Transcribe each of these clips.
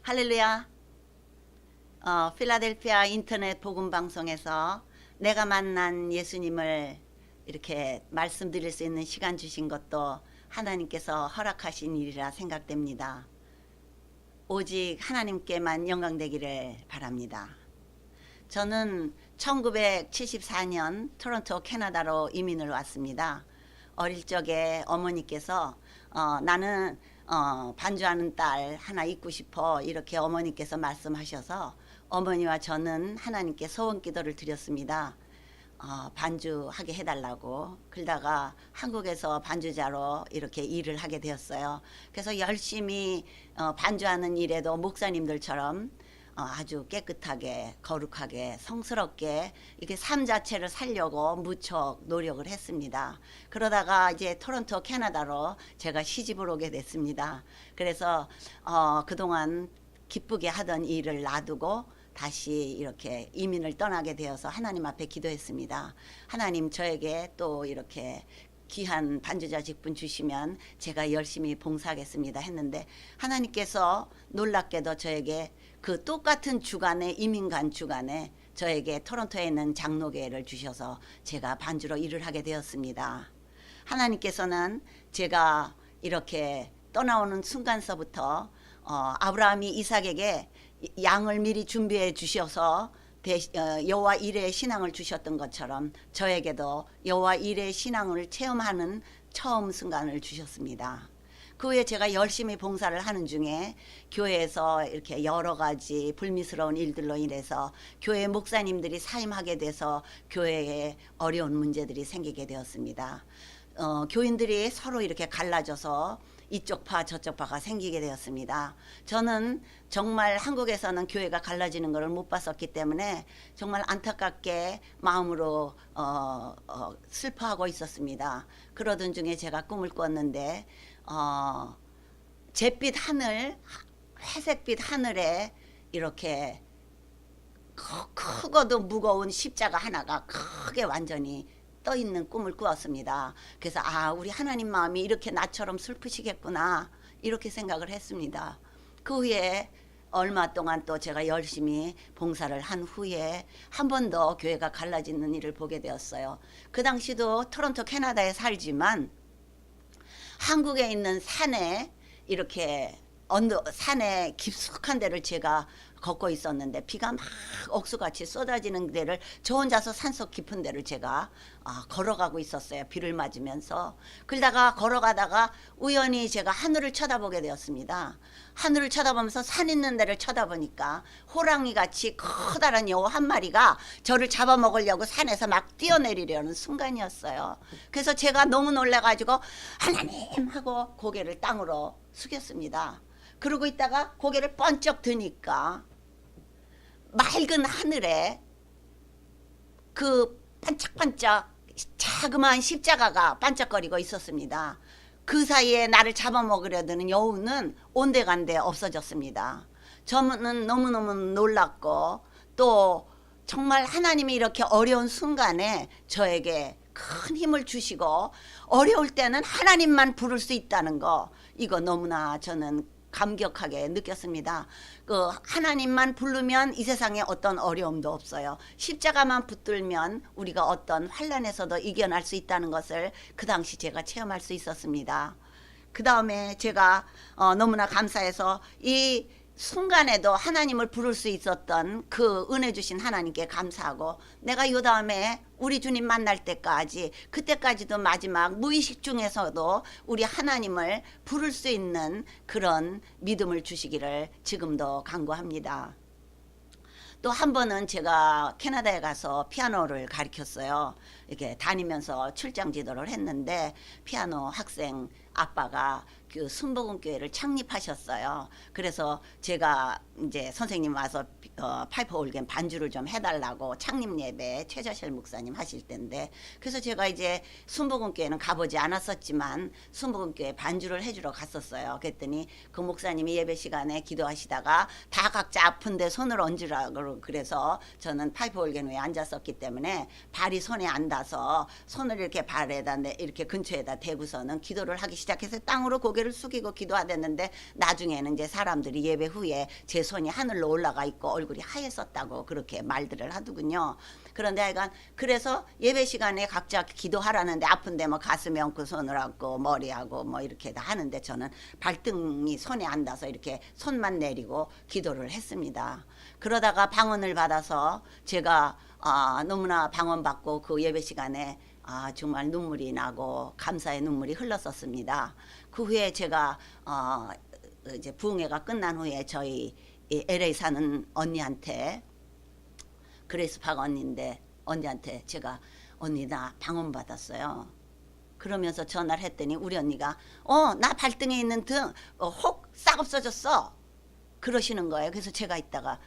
할렐루야. 필라델피아 인터넷 복음 방송에서 내가 만난 예수님을 이렇게 말씀드릴 수 있는 시간 주신 것도 하나님께서 허락하신 일이라 생각됩니다. 오직 하나님께만 영광되기를 바랍니다. 저는 1974년 토론토 캐나다로 이민을 왔습니다. 어릴 적에 어머니께서 나는 반주하는 딸 하나 있고 싶어 이렇게 어머니께서 말씀하셔서 어머니와 저는 하나님께 소원 기도를 드렸습니다. 반주하게 해달라고. 그러다가 한국에서 반주자로 이렇게 일을 하게 되었어요. 그래서 열심히 반주하는 일에도 목사님들처럼 아주 깨끗하게 거룩하게 성스럽게 이렇게 삶 자체를 살려고 무척 노력을 했습니다. 그러다가 이제 토론토 캐나다로 제가 시집을 오게 됐습니다. 그래서 그동안 기쁘게 하던 일을 놔두고 다시 이렇게 이민을 떠나게 되어서 하나님 앞에 기도했습니다. 하나님, 저에게 또 이렇게 귀한 반주자 직분 주시면 제가 열심히 봉사하겠습니다 했는데, 하나님께서 놀랍게도 저에게 그 똑같은 주간에, 이민간 주간에 저에게 토론토에 있는 장로교회를 주셔서 제가 반주로 일을 하게 되었습니다. 하나님께서는 제가 이렇게 떠나오는 순간서부터 아브라함이 이삭에게 양을 미리 준비해 주셔서 여호와 이레의 신앙을 주셨던 것처럼 저에게도 여호와 이레의 신앙을 체험하는 처음 순간을 주셨습니다. 그 후에 제가 열심히 봉사를 하는 중에 교회에서 이렇게 여러 가지 불미스러운 일들로 인해서 교회 목사님들이 사임하게 돼서 교회에 어려운 문제들이 생기게 되었습니다. 교인들이 서로 이렇게 갈라져서 이쪽 파 저쪽 파가 생기게 되었습니다. 저는 정말 한국에서는 교회가 갈라지는 것을 못 봤었기 때문에 정말 안타깝게 마음으로 슬퍼하고 있었습니다. 그러던 중에 제가 꿈을 꿨는데 잿빛 하늘, 회색빛 하늘에 이렇게 크고도 무거운 십자가 하나가 크게 완전히 떠 있는 꿈을 꾸었습니다. 그래서 우리 하나님 마음이 이렇게 나처럼 슬프시겠구나 이렇게 생각을 했습니다. 그 후에 얼마 동안 또 제가 열심히 봉사를 한 후에 한 번 더 교회가 갈라지는 일을 보게 되었어요. 그 당시도 토론토 캐나다에 살지만 한국에 있는 산에 이렇게 산에 깊숙한 데를 제가 걷고 있었는데 비가 막 억수같이 쏟아지는 데를 저 혼자서 산속 깊은 데를 제가 걸어가고 있었어요. 비를 맞으면서. 그러다가 걸어가다가 우연히 제가 하늘을 쳐다보게 되었습니다. 하늘을 쳐다보면서 산 있는 데를 쳐다보니까 호랑이같이 커다란 여우 한 마리가 저를 잡아먹으려고 산에서 막 뛰어내리려는 순간이었어요. 그래서 제가 너무 놀라가지고 하나님 하고 고개를 땅으로 숙였습니다. 그러고 있다가 고개를 번쩍 드니까 맑은 하늘에 그 반짝반짝 자그마한 십자가가 반짝거리고 있었습니다. 그 사이에 나를 잡아먹으려 드는 여우는 온데간데 없어졌습니다. 저는 너무너무 놀랐고 또 정말 하나님이 이렇게 어려운 순간에 저에게 큰 힘을 주시고 어려울 때는 하나님만 부를 수 있다는 거, 이거 너무나 저는 감격하게 느꼈습니다. 그 하나님만 부르면 이 세상에 어떤 어려움도 없어요. 십자가만 붙들면 우리가 어떤 환난에서도 이겨낼 수 있다는 것을 그 당시 제가 체험할 수 있었습니다. 그 다음에 제가 너무나 감사해서 이 순간에도 하나님을 부를 수 있었던 그 은혜 주신 하나님께 감사하고, 내가 이 다음에 우리 주님 만날 때까지, 그때까지도 마지막 무의식 중에서도 우리 하나님을 부를 수 있는 그런 믿음을 주시기를 지금도 간구합니다. 또 한 번은 제가 캐나다에 가서 피아노를 가르쳤어요. 이렇게 다니면서 출장 지도를 했는데 피아노 학생 아빠가 그 순복음교회를 창립하셨어요. 그래서 제가 이제 선생님 와서 파이프 올겐 반주를 좀 해달라고 창립 예배 최자실 목사님 하실 때인데, 그래서 제가 이제 순복음교회는 가보지 않았었지만 순복음교회 반주를 해주러 갔었어요. 그랬더니 그 목사님이 예배 시간에 기도하시다가 다 각자 아픈데 손을 얹으라고, 그래서 저는 파이프 올겐 위에 앉았었기 때문에 발이 손에 안 닿아서 손을 이렇게 발에다 이렇게 근처에다 대고서는 기도를 하기 시작해서 땅으로 고개 고개를 숙이고 기도하댔는데 나중에는 이제 사람들이 예배 후에 제 손이 하늘로 올라가 있고 얼굴이 하얘졌다고 그렇게 말들을 하더군요. 그런데 하여간 그래서 예배 시간에 각자 기도하라는데 아픈데 뭐 가슴에 얹고 손을 얹고 머리하고 뭐 이렇게 다 하는데 저는 발등이 손에 안 닿아서 이렇게 손만 내리고 기도를 했습니다. 그러다가 방언을 받아서 제가 너무나 방언받고 그 예배 시간에 정말 눈물이 나고 감사의 눈물이 흘렀었습니다. 그 후에 제가 이제 부흥회가 끝난 후에 저희 LA 사는 언니한테 그레이스 박 언니인데 언니한테 제가 언니 나 방언 받았어요. 그러면서 전화를 했더니 우리 언니가 나 발등에 있는 등 혹 싹 없어졌어 그러시는 거예요. 그래서 제가 이따가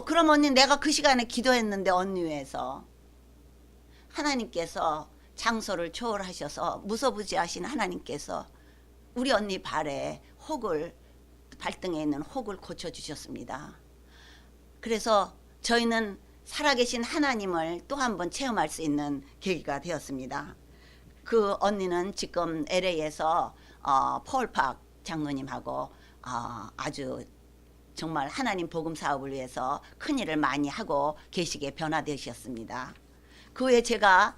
그럼 언니 내가 그 시간에 기도했는데 언니 위해서 하나님께서 장소를 초월하셔서 무소부지하신 하나님께서 우리 언니 발에 혹을 발등에 있는 혹을 고쳐주셨습니다. 그래서 저희는 살아계신 하나님을 또 한 번 체험할 수 있는 계기가 되었습니다. 그 언니는 지금 LA에서 폴팍 장로님하고 아주 정말 하나님 복음 사업을 위해서 큰 일을 많이 하고 계시게 변화되셨습니다. 그 후에 제가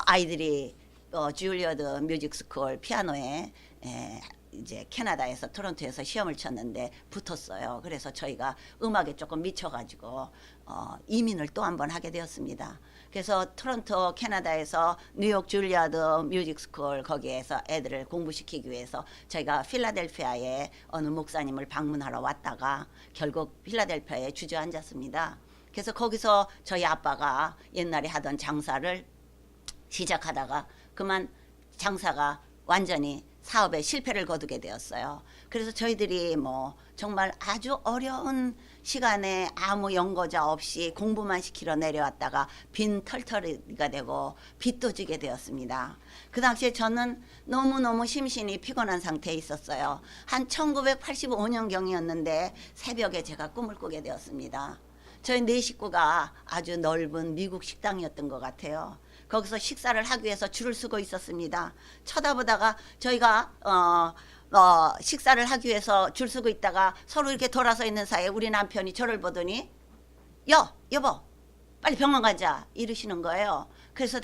아이들이 줄리어드 뮤직스쿨 피아노에 이제 캐나다에서 토론토에서 시험을 쳤는데 붙었어요. 그래서 저희가 음악에 조금 미쳐가지고 이민을 또 한 번 하게 되었습니다. 그래서 토론토 캐나다에서 뉴욕 줄리어드 뮤직스쿨 거기에서 애들을 공부시키기 위해서 저희가 필라델피아에 어느 목사님을 방문하러 왔다가 결국 필라델피아에 주저앉았습니다. 그래서 거기서 저희 아빠가 옛날에 하던 장사를 시작하다가 그만 장사가 완전히 사업에 실패를 거두게 되었어요. 그래서 저희들이 뭐 정말 아주 어려운 시간에 아무 연고자 없이 공부만 시키러 내려왔다가 빈 털터리가 되고 빚도 지게 되었습니다. 그 당시에 저는 너무너무 심신이 피곤한 상태에 있었어요. 한 1985년경이었는데 새벽에 제가 꿈을 꾸게 되었습니다. 저희 네 식구가 아주 넓은 미국 식당이었던 것 같아요. 거기서 식사를 하기 위해서 줄을 서고 있었습니다. 쳐다보다가 저희가 식사를 하기 위해서 줄 서고 있다가 서로 이렇게 돌아서 있는 사이에 우리 남편이 저를 보더니 여보 빨리 병원 가자 이러시는 거예요. 그래서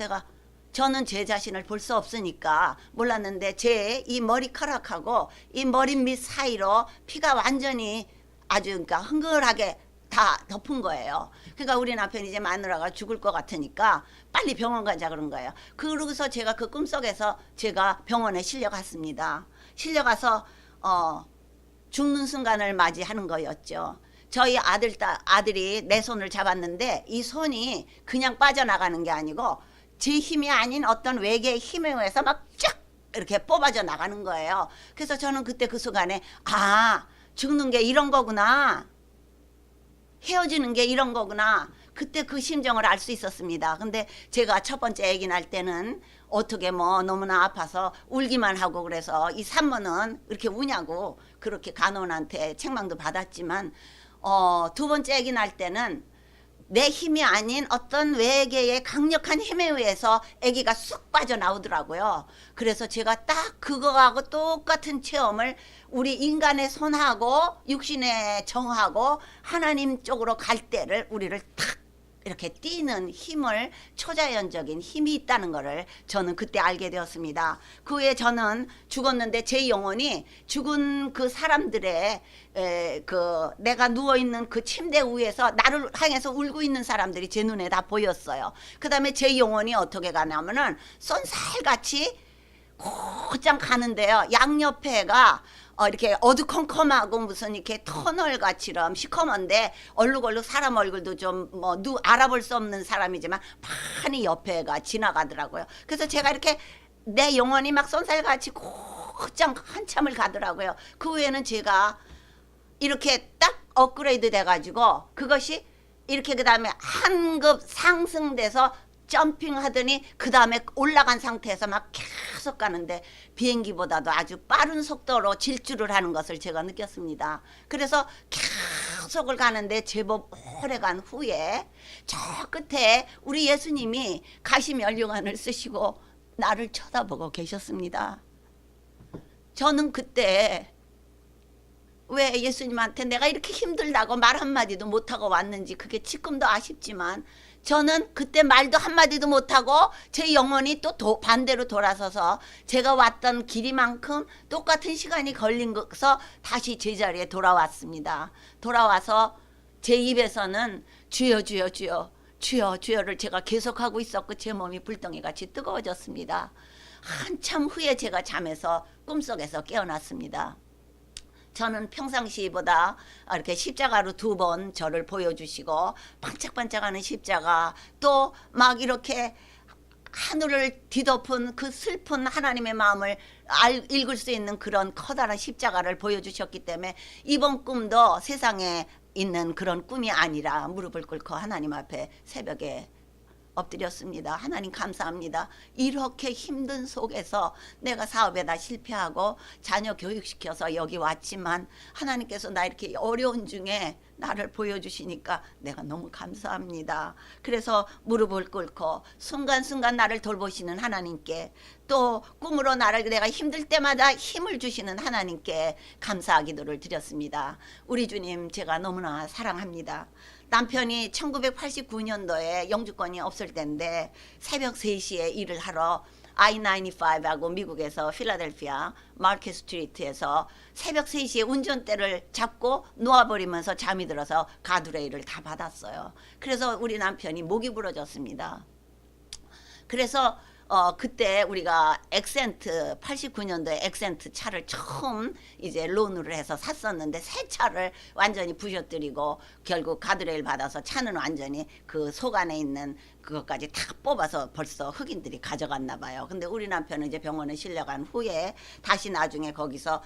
저는 제 자신을 볼 수 없으니까 몰랐는데 제 이 머리카락하고 이 머리 밑 사이로 피가 완전히 아주 그러니까 흥건하게 다 덮은 거예요. 그러니까 우리 남편이 이제 마누라가 죽을 것 같으니까 빨리 병원 가자 그런 거예요. 그러고서 제가 그 꿈속에서 제가 병원에 실려갔습니다. 실려가서 죽는 순간을 맞이하는 거였죠. 저희 아들이 내 손을 잡았는데 이 손이 그냥 빠져나가는 게 아니고 제 힘이 아닌 어떤 외계의 힘에 의해서 막 쫙 이렇게 뽑아져 나가는 거예요. 그래서 저는 그때 그 순간에 죽는 게 이런 거구나. 헤어지는 게 이런 거구나. 그때 그 심정을 알 수 있었습니다. 근데 제가 첫 번째 아기 날 때는 어떻게 뭐 너무나 아파서 울기만 하고 그래서 이 산모는 이렇게 우냐고 그렇게 간호원한테 책망도 받았지만 두 번째 아기 날 때는 내 힘이 아닌 어떤 외계의 강력한 힘에 의해서 아기가 쑥 빠져나오더라고요. 그래서 제가 딱 그거하고 똑같은 체험을 우리 인간의 손하고 육신의 정하고 하나님 쪽으로 갈 때를 우리를 탁 이렇게 뛰는 힘을 초자연적인 힘이 있다는 것을 저는 그때 알게 되었습니다. 그 후에 저는 죽었는데 제 영혼이 죽은 그 사람들의 내가 누워있는 그 침대 위에서 나를 향해서 울고 있는 사람들이 제 눈에 다 보였어요. 그 다음에 제 영혼이 어떻게 가냐면은 쏜살같이 곧장 가는데요. 양옆에가 이렇게 어두컴컴하고 무슨 이렇게 터널같이럼 시커먼데 얼룩얼룩 사람 얼굴도 좀 알아볼 수 없는 사람이지만 많이 옆에가 지나가더라고요. 그래서 제가 이렇게 내 영혼이 막 쏜살같이 곧장 한참을 가더라고요. 그 후에는 제가 이렇게 딱 업그레이드 돼가지고 그것이 이렇게 그 다음에 한 급 상승돼서 점핑하더니 그 다음에 올라간 상태에서 막 계속 가는데 비행기보다도 아주 빠른 속도로 질주를 하는 것을 제가 느꼈습니다. 그래서 계속을 가는데 제법 오래 간 후에 저 끝에 우리 예수님이 가시면류관을 쓰시고 나를 쳐다보고 계셨습니다. 저는 그때 왜 예수님한테 내가 이렇게 힘들다고 말 한마디도 못하고 왔는지 그게 지금도 아쉽지만, 저는 그때 말도 한마디도 못하고 제 영혼이 또 반대로 돌아서서 제가 왔던 길이만큼 똑같은 시간이 걸린 것서 다시 제자리에 돌아왔습니다. 돌아와서 제 입에서는 주여 주여 주여 주여 주여를 제가 계속하고 있었고 제 몸이 불덩이같이 뜨거워졌습니다. 한참 후에 제가 잠에서 꿈속에서 깨어났습니다. 저는 평상시보다 이렇게 십자가로 2번 저를 보여주시고 반짝반짝하는 십자가, 또 막 이렇게 하늘을 뒤덮은 그 슬픈 하나님의 마음을 읽을 수 있는 그런 커다란 십자가를 보여주셨기 때문에 이번 꿈도 세상에 있는 그런 꿈이 아니라 무릎을 꿇고 하나님 앞에 새벽에 엎드렸습니다. 하나님 감사합니다. 이렇게 힘든 속에서 내가 사업에다 실패하고 자녀 교육시켜서 여기 왔지만 하나님께서 나 이렇게 어려운 중에 나를 보여주시니까 내가 너무 감사합니다. 그래서 무릎을 꿇고 순간순간 나를 돌보시는 하나님께, 또 꿈으로 나를 내가 힘들 때마다 힘을 주시는 하나님께 감사 기도를 드렸습니다. 우리 주님 제가 너무나 사랑합니다. 남편이 1989년도에 영주권이 없을 때인데 새벽 3시에 일을 하러 I-95하고 미국에서 필라델피아 마켓 스트리트에서 새벽 3시에 운전대를 잡고 놓아버리면서 잠이 들어서 가드레일을 다 받았어요. 그래서 우리 남편이 목이 부러졌습니다. 그래서 그때 우리가 엑센트 89년도에 엑센트 차를 처음 이제 론으로 해서 샀었는데 새 차를 완전히 부셔뜨리고 결국 가드레일 받아서 차는 완전히 그 속 안에 있는 그것까지 다 뽑아서 벌써 흑인들이 가져갔나 봐요. 근데 우리 남편은 이제 병원에 실려간 후에 다시 나중에 거기서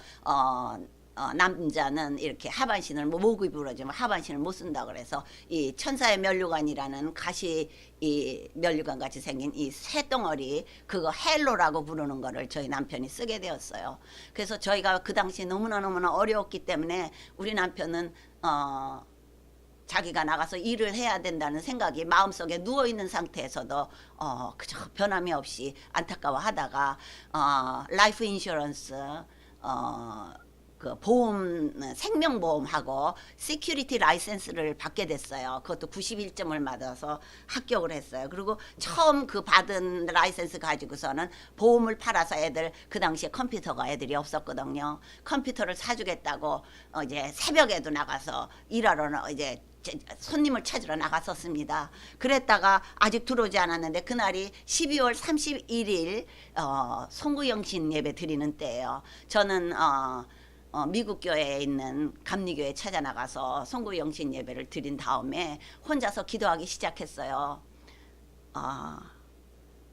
남자는 이렇게 하반신을 목이 부러지면 하반신을 못 쓴다 그래서 이 천사의 면류관이라는 가시 이 면류관 같이 생긴 이 쇠덩어리, 그거 헬로라고 부르는 거를 저희 남편이 쓰게 되었어요. 그래서 저희가 그 당시 너무나 어려웠기 때문에 우리 남편은 자기가 나가서 일을 해야 된다는 생각이 마음속에 누워있는 상태에서도 그저 변함이 없이 안타까워하다가 라이프 인슈런스 그 보험, 생명보험하고 시큐리티 라이센스를 받게 됐어요. 그것도 91점을 맞아서 합격을 했어요. 그리고 처음 그 받은 라이센스 가지고서는 보험을 팔아서 애들, 그 당시에 컴퓨터가 애들이 없었거든요. 컴퓨터를 사주겠다고 이제 새벽에도 나가서 일하러 이제 손님을 찾으러 나갔었습니다. 그랬다가 아직 들어오지 않았는데 그날이 12월 31일 송구영신 예배 드리는 때예요. 저는 미국 교회에 있는 감리교회 찾아 나가서 송구영신 예배를 드린 다음에 혼자서 기도하기 시작했어요.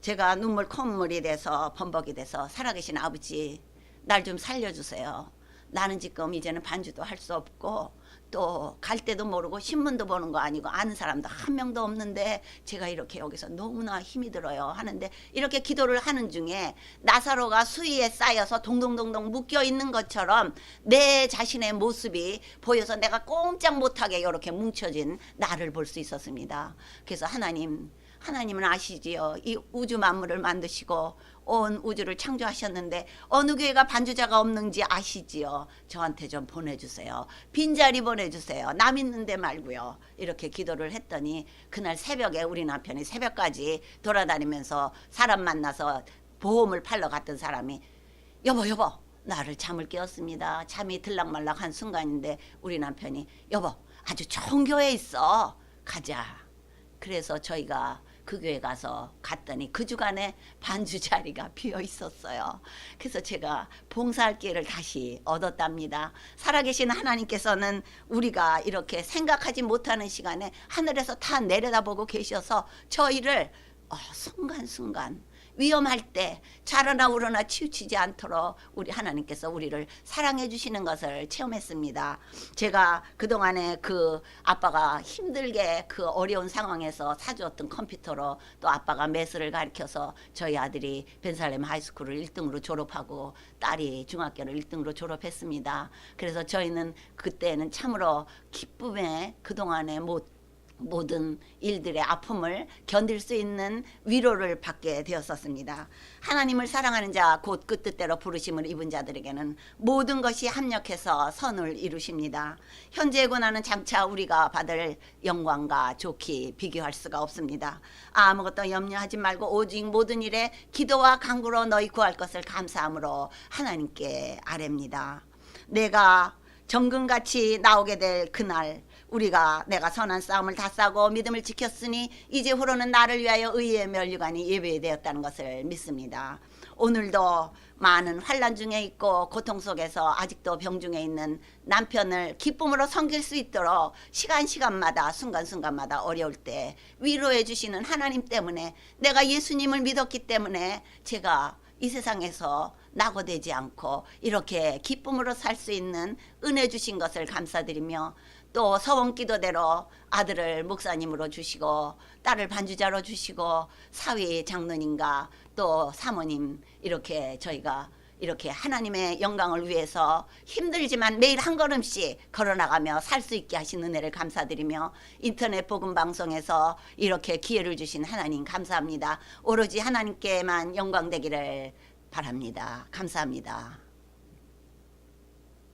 제가 눈물 콧물이 돼서 범벅이 돼서, 살아계신 아버지 날 좀 살려주세요. 나는 지금 이제는 반주도 할 수 없고 또 갈 때도 모르고 신문도 보는 거 아니고 아는 사람도 한 명도 없는데 제가 이렇게 여기서 너무나 힘이 들어요 하는데, 이렇게 기도를 하는 중에 나사로가 수위에 쌓여서 동동동동 묶여 있는 것처럼 내 자신의 모습이 보여서 내가 꼼짝 못하게 이렇게 뭉쳐진 나를 볼 수 있었습니다. 그래서 하나님은 아시지요. 이 우주 만물을 만드시고 온 우주를 창조하셨는데 어느 교회가 반주자가 없는지 아시지요. 저한테 좀 보내주세요. 빈자리 보내주세요. 남 있는데 말고요. 이렇게 기도를 했더니 그날 새벽에 우리 남편이 새벽까지 돌아다니면서 사람 만나서 보험을 팔러 갔던 사람이 여보 나를 잠을 깨웠습니다. 잠이 들락말락한 순간인데 우리 남편이 여보 아주 좋은 교회 있어 가자. 그래서 저희가 그 교회 가서 갔더니 그 주간에 반주 자리가 비어 있었어요. 그래서 제가 봉사할 기회를 다시 얻었답니다. 살아계신 하나님께서는 우리가 이렇게 생각하지 못하는 시간에 하늘에서 다 내려다보고 계셔서 저희를 순간순간 위험할 때 자라나 우러나 치우치지 않도록 우리 하나님께서 우리를 사랑해 주시는 것을 체험했습니다. 제가 그동안에 그 아빠가 힘들게 그 어려운 상황에서 사주었던 컴퓨터로 또 아빠가 매스를 가르쳐서 저희 아들이 벤살렘 하이스쿨을 1등으로 졸업하고 딸이 중학교를 1등으로 졸업했습니다. 그래서 저희는 그때는 참으로 기쁨에 그동안에 못 모든 일들의 아픔을 견딜 수 있는 위로를 받게 되었었습니다. 하나님을 사랑하는 자 곧 그 뜻대로 부르심을 입은 자들에게는 모든 것이 합력해서 선을 이루십니다. 현재의 고난은 장차 우리가 받을 영광과 좋게 비교할 수가 없습니다. 아무것도 염려하지 말고 오직 모든 일에 기도와 간구로 너희 구할 것을 감사함으로 하나님께 아뢰입니다. 내가 정금같이 나오게 될 그날 내가 선한 싸움을 다 싸고 믿음을 지켰으니 이제 후로는 나를 위하여 의의 면류관이 예배되었다는 것을 믿습니다. 오늘도 많은 환난 중에 있고 고통 속에서 아직도 병중에 있는 남편을 기쁨으로 섬길 수 있도록 시간마다 순간순간마다 어려울 때 위로해 주시는 하나님 때문에, 내가 예수님을 믿었기 때문에 제가 이 세상에서 낙오되지 않고 이렇게 기쁨으로 살 수 있는 은혜 주신 것을 감사드리며, 또 서원기도대로 아들을 목사님으로 주시고 딸을 반주자로 주시고 사위 장로님과 또 사모님, 이렇게 저희가 이렇게 하나님의 영광을 위해서 힘들지만 매일 한 걸음씩 걸어나가며 살 수 있게 하신 은혜를 감사드리며, 인터넷 복음 방송에서 이렇게 기회를 주신 하나님 감사합니다. 오로지 하나님께만 영광 되기를 바랍니다. 감사합니다.